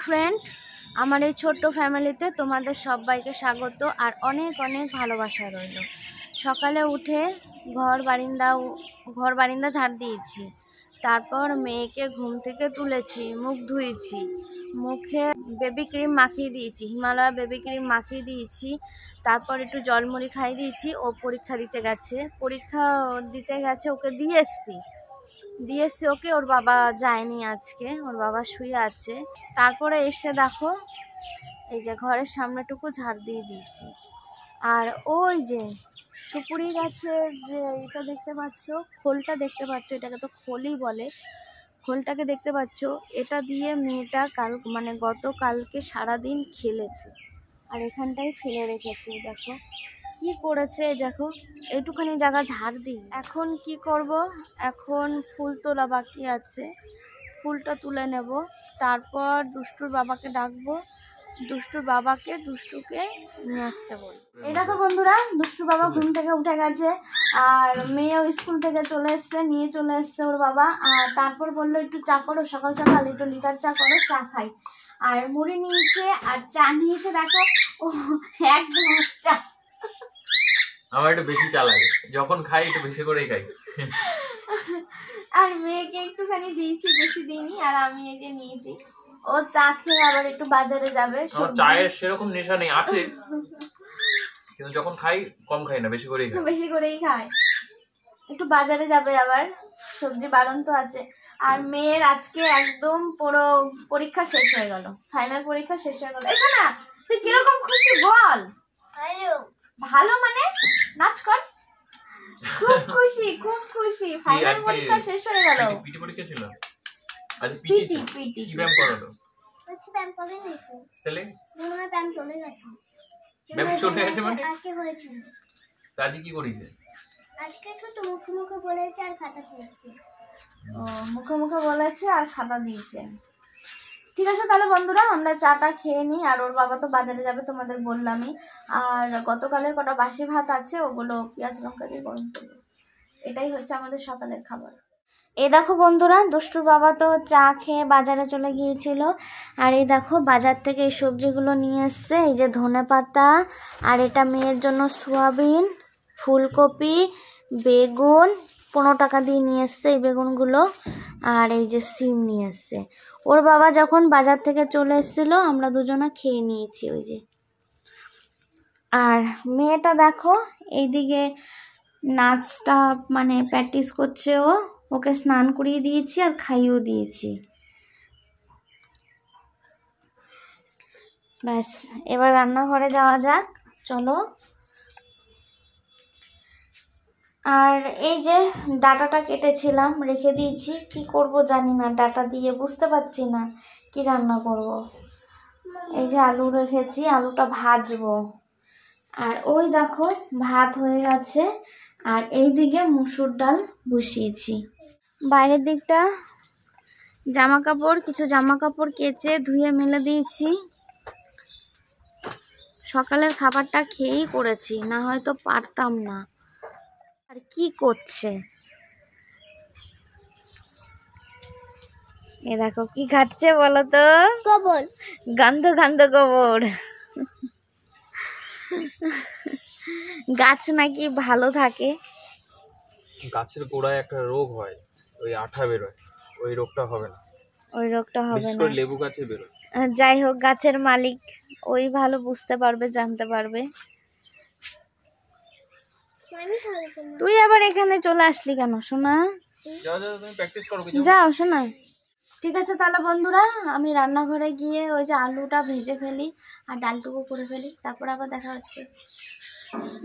Friend, আমার এই ছোট্ট ফ্যামিলিতে তোমাদের সবাইকে স্বাগত আর অনেক অনেক ভালোবাসা রইল। সকালে উঠে ঘর বারিন্দা ঝাড় দিয়েছি, তারপর মেয়েকে ঘুম থেকে তুলেছি, মুখ ধুয়েছি, মুখে বেবি ক্রিম মাখিয়ে দিয়েছি, হিমালয়া বেবি ক্রিম মাখিয়ে দিয়েছি, তারপর একটু জলমুড়ি খাইয়ে দিয়েছি। ও পরীক্ষা দিতে গেছে, ওকে দিয়ে এসছি ওকে। ওর বাবা যায়নি আজকে, ওর বাবা শুয়ে আছে। তারপরে এসে দেখো এই যে ঘরের সামনেটুকু ঝাড় দিয়ে দিয়েছি। আর ওই যে সুপুরি গাছের যে এটা দেখতে পাচ্ছ, খোলটা দেখতে পাচ্ছ, এটাকে তো খোলই বলে, খোলটাকে দেখতে পাচ্ছ, এটা দিয়ে মেয়েটা গতকালকে সারাদিন খেলেছে আর এখানটাই ফেলে রেখেছে। দেখো কি করেছে, দেখো এইটুখানি জায়গা ঝাড় দিই। এখন কি করব, এখন ফুল তোলা বাকি আছে, ফুলটা তুলে নেব, তারপর দুষ্টুর বাবাকে ডাকবো, দুষ্টুকে নিয়ে আসতে বলবো। এই দেখো বন্ধুরা, দুষ্টুর বাবা ঘুম থেকে উঠে গেছে আর মেয়েও স্কুল থেকে নিয়ে চলে এসছে ওর বাবা। আর তারপর বললো একটু চা করো, সকাল সকাল একটু লিকার চা করো, চা খাই। আর মুড়ি নিয়েছে আর চা নিয়েছে, দেখো ও এক গ্লাস চা। আমার একটু বেশি চা লাগে, যখন খাই একটু বেশি করেই খাই। আর মেয়েকে একটুখানি দিয়েছি, বেশি দিইনি। আর আমি এই যে নিয়েছি, ও চা খেয়ে আবার একটু বাজারে যাবে। চায়ের সেরকম নেশা নেই, আছে, কিন্তু যখন খাই কম খাই না, বেশি করেই খাই। একটু বাজারে যাবে, আবার সবজি বারণ তো আছে। আর মেয়ের আজকে একদম পুরো পরীক্ষা শেষ হয়ে গেল, ফাইনাল পরীক্ষা শেষ হয়ে গেল। এসো না, তুই কিরকম খুশি বল? ভালো মানে নাচ কর, খুব খুশি, ফাইনাল পরীক্ষা শেষ হয়ে গেল। পিটি পরীক্ষা ছিল আজ, পিটি কি ব্যায়াম করালো? ব্যায়াম করে নিয়েছে, তাহলে মনে হয় ব্যায়াম চলে গেছে। ব্যায়াম চলে গেছে মানে আজকে হয়েছিল। আজ কি করেছে? আজকে শুধু মুখে বলেছে আর খাতা দিয়েছে। ও মুখে বলেছে আর খাতা দিয়েছে। ঠিক আছে তাহলে বন্ধুরা, আমরা চাটা খেয়ে নিই। আর ওর বাবা তো বাজারে যাবে, তোমাদের বললামই। আর গতকালের কটা বাসি ভাত আছে, ওগুলো পেঁয়াজ লঙ্কা দিয়ে গরম করবো। এটাই হচ্ছে আমাদের সকালের খাবার। এই দেখো বন্ধুরা, দুষ্টুর বাবা তো চা খেয়ে বাজারে চলে গিয়েছিল। আর এই দেখো বাজার থেকে এই সবজিগুলো নিয়ে এসছে, এই যে ধনেপাতা, আর এটা মেয়ের জন্য সয়াবিন, ফুলকপি, বেগুন 15 টাকা দিয়ে নিয়ে এসছে এই বেগুনগুলো। আর এই যে সিম নিয়ে এসছে। ওর বাবা যখন বাজার থেকে চলে এসেছিলো, আমরা দুজনা খেয়ে নিয়েছি ওই যে। আর মেয়েটা দেখো এইদিকে নাচটা প্র্যাকটিস করছে, ওকে স্নান করিয়ে দিয়েছি আর খাইয়েও দিয়েছি। ব্যাস, এবার রান্নাঘরে যাওয়া যাক, চলো। আর এই যে ডাটাটা কেটেছিলাম, রেখে দিয়েছি, কি করব জানি না, ডাটা দিয়ে বুঝতে পারছি না কি রান্না করব। এই যে আলু রেখেছি, আলুটা ভাজবো। আর ওই দেখো ভাত হয়ে গেছে, আর এই দিকে মুসুর ডাল বসিয়েছি। বাইরের দিকটা কিছু জামা কাপড় কেচে ধুয়ে মেলে দিয়েছি। সকালের খাবারটা খেয়েই করেছি, না হয়তো পারতাম না। আর কি করছে এ দেখো, কি ঘাটছে বলো তো? গোবর, গন্ধ গোবর। গাছ নাকি ভালো থাকে, গাছের গোড়ায় একটা রোগ হয়, ওই আঠা বেরোয়, ওই রোগটা হবে না, বিশেষ করে লেবু গাছে বেরোয়। যাই হোক, গাছের মালিক ওই ভালো বুঝতে পারবে, জানতে পারবে। তুই আবার এখানে চলে আসলি কেন সোনা? যাও সোনা। ঠিক আছে তাহলে বন্ধুরা, আমি রান্নাঘরে গিয়ে ওই যে আলুটা ভেজে ফেলি আর ডালটুকু করে ফেলি, তারপর আবার দেখা হচ্ছে।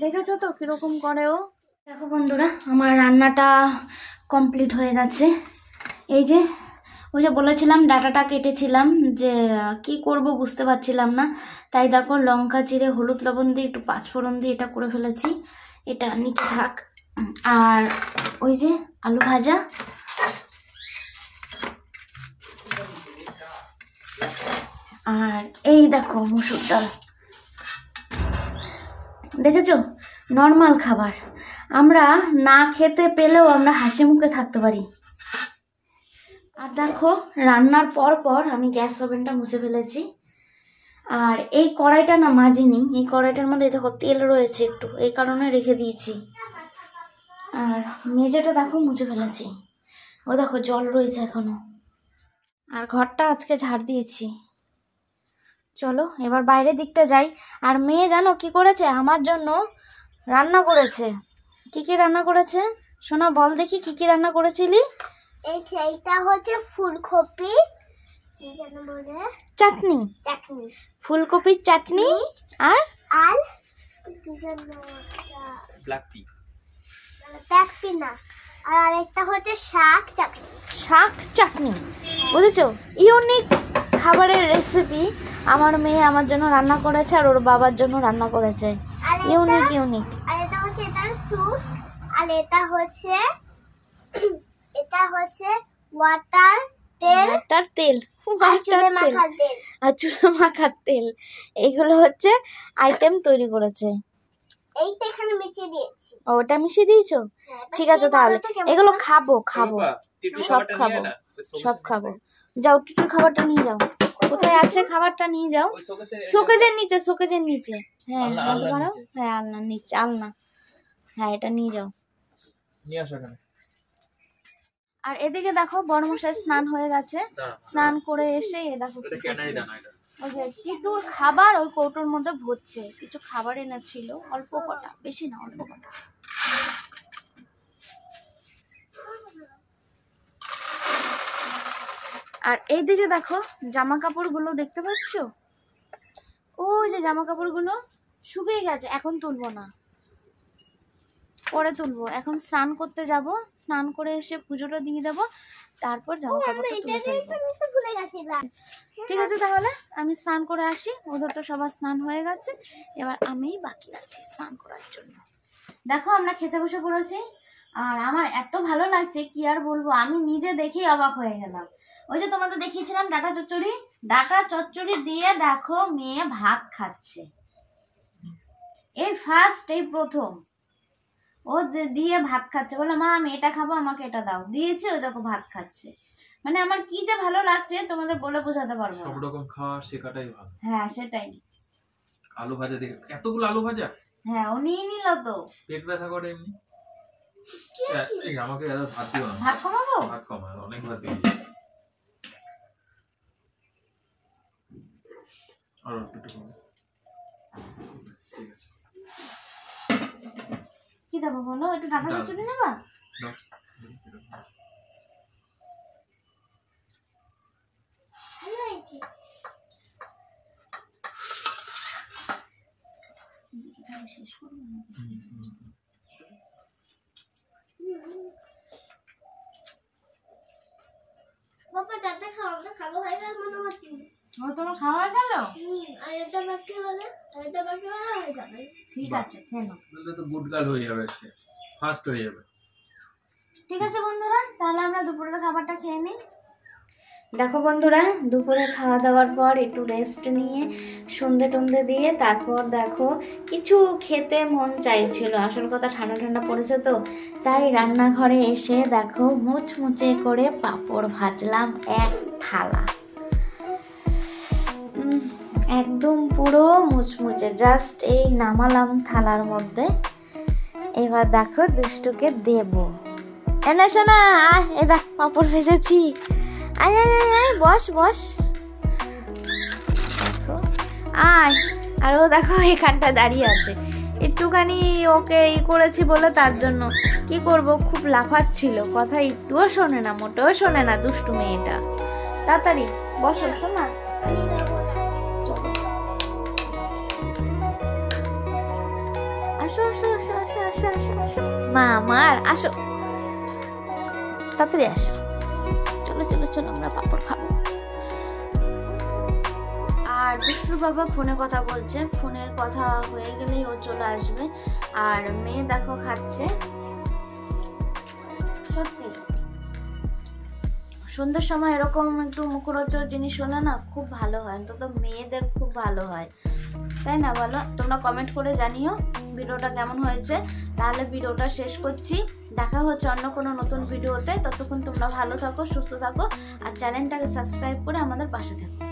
দেখেছো তো কিরকম করে ও। দেখো বন্ধুরা, আমার রান্নাটা কমপ্লিট হয়ে গেছে। এই যে ওই যে বলেছিলাম ডাটাটা কেটেছিলাম, যে কি করব বুঝতে পারছিলাম না, তাই দেখো লঙ্কা চিড়ে হলুদ লবণ দিয়ে একটু পাঁচফোড়ন দিয়ে এটা করে ফেলেছি, এটা নিচে থাক। আর ওই যে আলু ভাজা, আর এই দেখো মুসুর ডাল। দেখেছো, নর্মাল খাবার। আমরা না খেতে পেলেও আমরা হাসি মুখে থাকতে পারি। আর দেখো রান্নার পর পর আমি গ্যাস ওভেনটা মুছে ফেলেছি। আর এই কড়াইটা না মাজিনি, এই কড়াইটার মধ্যে দেখো তেল রয়েছে একটু, এই কারণে রেখে দিয়েছি। আর মেঝেটা দেখো মুছে ফেলেছি, ও দেখো জল রয়েছে এখনো। আর ঘরটা আজকে ঝাড় দিয়েছি। চলো এবার বাইরের দিকটা যাই। আর মেয়ে জানো কি করেছে, আমার জন্য রান্না করেছে। কি কি রান্না করেছে সোনা, বল দেখি কি কি রান্না করেছিলি? এইটা হচ্ছে ফুলকপি কি যেন বলে, চাটনি, চাটনি, ফুলকপির চাটনি। আর আর কি যেন ব্ল্যাক টি, প্যাকপি না, আর আরেকটা হচ্ছে শাক চাটনি। শাক চাটনি, বুঝেছো? ইউনিক খাবারের রেসিপি আমার মেয়ে আমার জন্য রান্না করেছে আর ওর বাবার জন্য রান্না করেছে। Unique unique. আর এটা হচ্ছে এটার ফ্রুট, আর এটা হচ্ছে ওয়াটার তেল, ওয়াটার তেল, আর চুলে মাখার তেল। আর চুলে মাখার তেল, এগুলো হচ্ছে আইটেম তৈরি করেছে। এইটা এখানে মিশিয়ে দিয়েছি। ওটা মিশিয়ে দিয়েছো? ঠিক আছে তাহলে এগুলো খাবো খাবো, সব খাবো, সব খাবো। যাও টুটুর খাবারটা নিয়ে যাও, কোথায় আছে খাবারটা নিয়ে যাও। শোকেজের নিচে, শোকেজের নিচে। হ্যাঁ বলতে পারো, হ্যাঁ আলনার নিচে, আলনা, হ্যাঁ এটা নিয়ে যাও। নিয়ে আসো এখানে। আর এদিকে দেখো বড়মশাই স্নান হয়ে গেছে, স্নান করে এসে এ দেখো এটা ক্যানারি দানা, এটা ওই যে টিটুর খাবার ওই কৌটোর মধ্যে ভরছে। কিছু খাবার এনেছিল, অল্প কটা, বেশি না, অল্প কটা। আর এইদিকে দেখো জামা কাপড়গুলো দেখতে পাচ্ছ, ওই যে জামা কাপড়গুলো শুকিয়ে গেছে, এখন তুলবো না, পরে তুলবো। এখন স্নান করতে যাব, স্নান করে এসে পুজোটা দিয়ে দেবো, তারপর জামা কাপড়টা তুলে ফেলবো। ভুলে গেছিলাম। ঠিক আছে তাহলে আমি স্নান করে আসি, ওদের তো সবার স্নান হয়ে গেছে, এবার আমিই বাকি আছি স্নান করার জন্য। দেখো আমরা খেতে বসে পড়েছি, আর আমার এত ভালো লাগছে কি আর বলবো, আমি নিজে দেখেই অবাক হয়ে গেলাম। ওই যে তোমাদের দেখিয়েছিলাম ডাটা চচ্চড়ি, ডাটা চচ্চড়ি দিয়ে দেখো মেয়ে ভাত খাচ্ছে, এই ফার্স্ট, এই প্রথম ও দিয়ে ভাত খাচ্ছে। বলে মা আমি এটা খাবো, আমাকে এটা দাও, দিয়েছে, ওই দেখো ভাত খাচ্ছে। মানে আমার কি যে ভালো লাগছে তোমাদের বলে বোঝাতে পারবো না। সব রকম খাওয়া শেখাটাই ভালো। হ্যাঁ সেটাই। আলু ভাজা দেখে, এতগুলো আলু ভাজা, হ্যাঁ ও নিয়ে নিল তো, পেট ব্যথা করে এমনি। এই আমাকে এত ভাত দিও না, ভাত কমাবো, ভাত কমা, অনেক ভাত দিও। আর একটু কমা, ঠিক আছে। কি দেবো বলো, একটু ডাটা চচ্চড়ি নেবা? দাও। ভালো হয়েছে। বাবা দাদা খাওয়াটা খাবো হয়ে গেল মনে হচ্ছে। তোমার খাওয়া হয়ে গেল? আর এটা বাকি হলে, আর এটা বাকি হলে হয়ে যাবে। ঠিক আছে খেয়ে নাও। তাহলে তো গুড গার্ল হয়ে যাবে, আজকে ফার্স্ট হয়ে যাবে। ঠিক আছে বন্ধুরা, তাহলে আমরা দুপুরের খাবারটা খেয়ে নিই। দেখো বন্ধুরা, দুপুরে খাওয়া দাওয়ার পর একটু রেস্ট নিয়ে সন্ধে টন্ধে দিয়ে তারপর দেখো কিছু খেতে মন চাইছিল, আসল কথা ঠান্ডা ঠান্ডা পড়েছে তো, তাই রান্নাঘরে এসে দেখো মুচমুচে করে পাঁপড় ভাজলাম এক থালা, একদম পুরো মুচমুচে, জাস্ট এই নামালাম থালার মধ্যে। এবার দেখো দুষ্টুকে দেব, এনে শোনা আয়, এ দেখ পাঁপড় ভেজেছি, আয় আয় আয় আয়, বস বস, আয়। আর ও দেখো এখানটা দাঁড়িয়ে আছে, একটুখানি ওকে ই করেছি বলে তার জন্য, কি করব, খুব লাফাচ্ছিল, কথা একটুও শোনে না, মোটেও শোনে না দুষ্টু মেয়েটা। তাড়াতাড়ি বসো শোনা, আসো আসো আসো আসো আসো আসো আসো, মা আমার আসো, তাড়াতাড়ি আসো, চলো চলো চলো আমরা পাঁপড় খাবো। আর দুষ্টুর বাবা ফোনে কথা বলছে, ফোনে কথা হয়ে গেলেই ও চলে আসবে। আর মেয়ে দেখো খাচ্ছে, সত্যি সন্ধ্যের সময় এরকম একটু মুখরোচক জিনিস হলে না খুব ভালো হয়, অন্তত মেয়েদের খুব ভালো হয়, তাই না বলো? তোমরা কমেন্ট করে জানিও ভিডিওটা কেমন হয়েছে। তাহলে ভিডিওটা শেষ করছি, দেখা হচ্ছে অন্য কোনো নতুন ভিডিওতে। ততক্ষণ তোমরা ভালো থাকো, সুস্থ থাকো, আর চ্যানেলটাকে সাবস্ক্রাইব করে আমাদের পাশে থাকো।